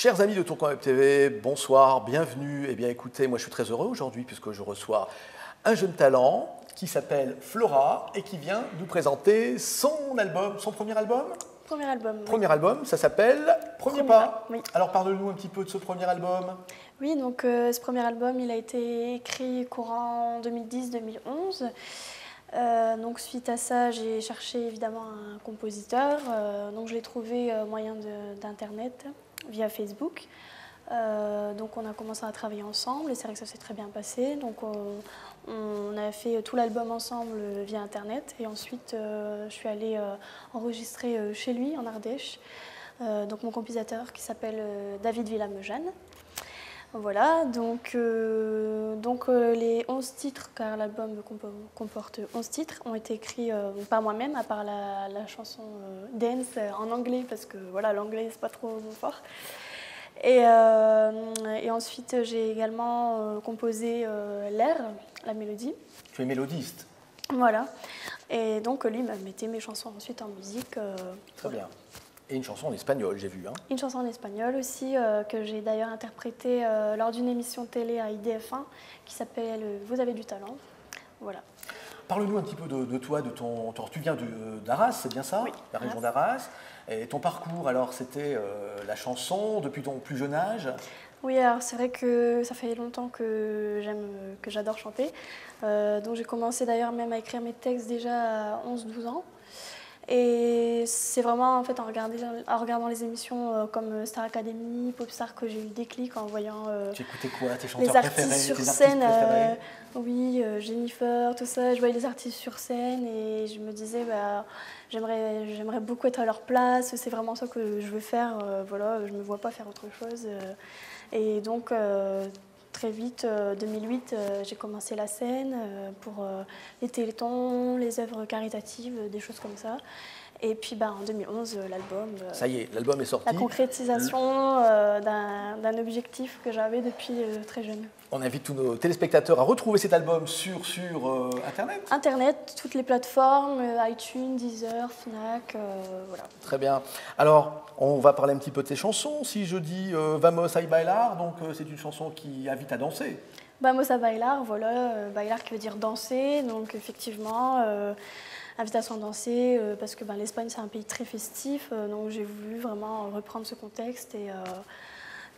Chers amis de Tourcoing Web TV, bonsoir, bienvenue. Eh bien écoutez, moi je suis très heureux aujourd'hui puisque je reçois un jeune talent qui s'appelle Flora et qui vient nous présenter son album, son premier album. Premier album. Premier album, ça s'appelle Premier pas. Oui. Alors parle-nous un petit peu de ce premier album. Oui, donc ce premier album, il a été écrit courant 2010-2011. Donc suite à ça, j'ai cherché évidemment un compositeur. Donc je l'ai trouvé moyen d'internet, via Facebook. Donc on a commencé à travailler ensemble et c'est vrai que ça s'est très bien passé. Donc on a fait tout l'album ensemble via internet et ensuite je suis allée enregistrer chez lui en Ardèche. Donc mon compositeur qui s'appelle David Villamejane. Voilà, donc les 11 titres, car l'album comporte 11 titres, ont été écrits par moi-même, à part la chanson Dance en anglais, parce que voilà, l'anglais c'est pas trop mon fort. Et ensuite j'ai également composé l'air, la mélodie. Tu es mélodiste. Voilà, et donc lui mettait mes chansons ensuite en musique. Très bien. Et une chanson en espagnol, j'ai vu. Hein. Une chanson en espagnol aussi, que j'ai d'ailleurs interprétée lors d'une émission télé à IDF1 qui s'appelle « Vous avez du talent ». Voilà. Parle-nous un petit peu de toi, de tu viens d'Arras, c'est bien ça? Oui. La région d'Arras. Et ton parcours, alors, c'était la chanson depuis ton plus jeune âge? Oui, alors c'est vrai que ça fait longtemps que j'adore chanter. Donc j'ai commencé d'ailleurs même à écrire mes textes déjà à 11-12 ans. Et c'est vraiment en fait en regardant les émissions comme Star Academy, Popstar que j'ai eu le déclic en voyant tu écoutais quoi, tes chanteurs les artistes préférés, sur tes scène. artistes Oui, Jennifer, tout ça. Je voyais les artistes sur scène et je me disais bah, j'aimerais beaucoup être à leur place. C'est vraiment ça que je veux faire. Voilà, je me vois pas faire autre chose. Et donc très vite, 2008, j'ai commencé la scène pour les télétons, les œuvres caritatives, des choses comme ça. Et puis en 2011, l'album. Ça y est, l'album est sorti. La concrétisation d'un objectif que j'avais depuis très jeune. On invite tous nos téléspectateurs à retrouver cet album sur Internet. Internet, toutes les plateformes, iTunes, Deezer, Fnac, voilà. Très bien. Alors, on va parler un petit peu de tes chansons. Si je dis Vamos a bailar, donc c'est une chanson qui invite à danser. Vamos a bailar, voilà, bailar qui veut dire danser, donc effectivement, invitation à danser, parce que l'Espagne c'est un pays très festif, donc j'ai voulu vraiment reprendre ce contexte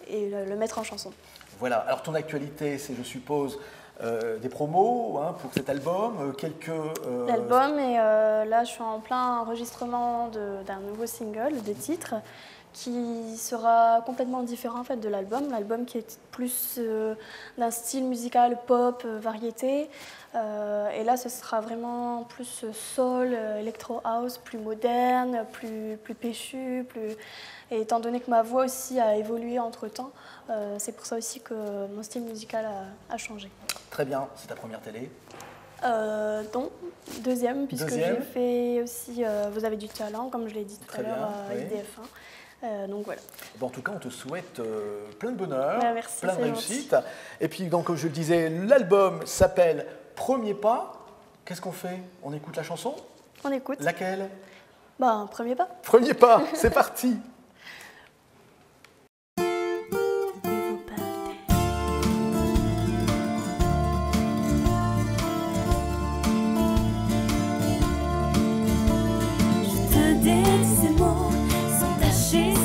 et le mettre en chanson. Voilà, alors ton actualité, c'est je suppose des promos pour cet album, L'album, et là je suis en plein enregistrement d'un nouveau single, des titres, qui sera complètement différent en fait, de l'album. L'album qui est plus d'un style musical pop, variété. Et là, ce sera vraiment plus soul, electro house, plus moderne, plus péchu. Et étant donné que ma voix aussi a évolué entre-temps, c'est pour ça aussi que mon style musical a changé. Très bien, c'est ta première télé? Non, deuxième, puisque j'ai fait aussi Vous avez du talent, comme je l'ai dit tout à l'heure, à IDF1. Donc voilà. Bon, en tout cas, on te souhaite plein de bonheur, merci, plein de réussite. Et puis, donc, comme je le disais, l'album s'appelle Premier pas. Qu'est-ce qu'on fait? On écoute la chanson? On écoute. Laquelle? Premier pas. Premier pas, c'est parti.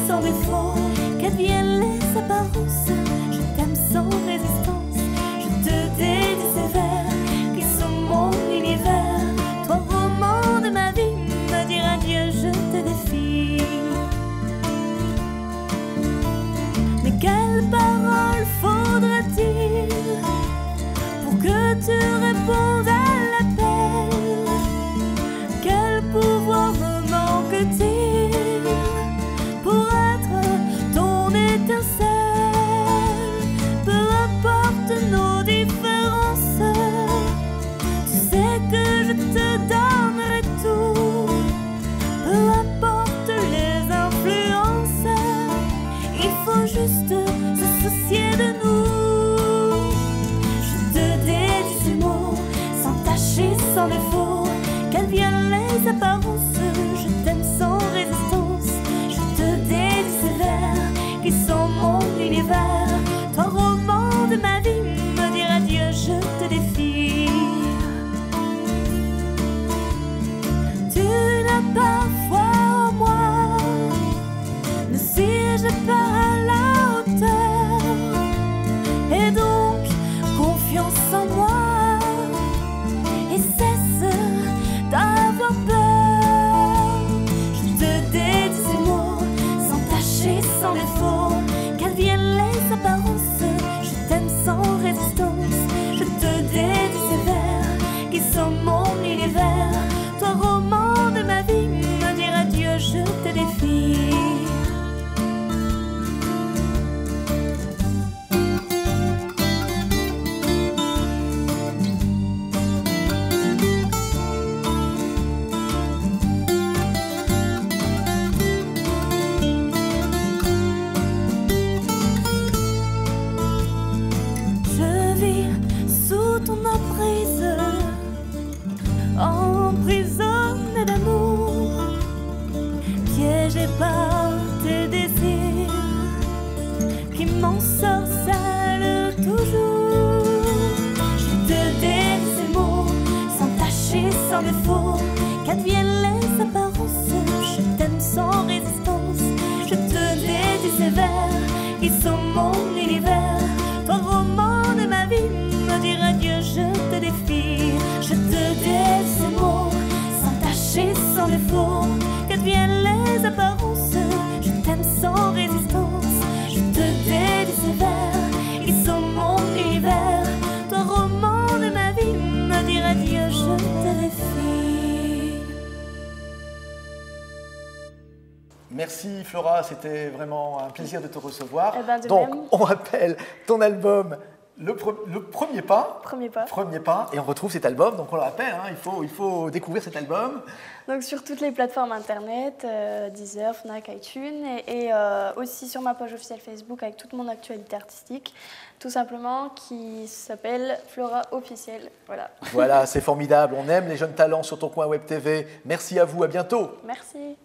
Sans défaut, qu'adviennent les apparences, je t'aime sans résistance, je te dédie ces vers qui sont mon univers. Toi, roman de ma vie, me dire adieu, je te défie. Mais quelles paroles faudra dire pour que tu répondes à l'appel? Quel pouvoir me manque-t-il pour être ton étincelle? Peu importe nos différences, tu sais que je te donnerai tout. Peu importe les influences, il faut juste se soucier de nous. Je te dédie ces mots, sans tache et sans défaut, qu'elles viennent les apparences, je t'aime sans résistance. Je te dédie ces vers qui sont mon sans défaut, qu'adviennent les apparences. Je t'aime sans résistance, je te dédie ces vers qui sont mon univers. Toi, roman de ma vie, me dire adieu, je te défie. Je te dédie ces mots, sans tache et sans défaut, qu'adviennent les apparences. Je t'aime sans résistance, je te dédie ces vers qui sont mon univers. Toi, roman de ma vie, me dire adieu, je te défie. Merci Flora, c'était vraiment un plaisir de te recevoir. Eh ben, de Donc, même. on rappelle ton album le premier pas. Premier pas. Premier pas, et on retrouve cet album, donc on le rappelle, hein, il faut découvrir cet album. Donc sur toutes les plateformes internet, Deezer, Fnac, iTunes, et aussi sur ma page officielle Facebook avec toute mon actualité artistique, tout simplement, qui s'appelle Flora Officielle. Voilà. Voilà, c'est formidable, on aime les jeunes talents sur ton coin Web TV. Merci à vous, à bientôt. Merci.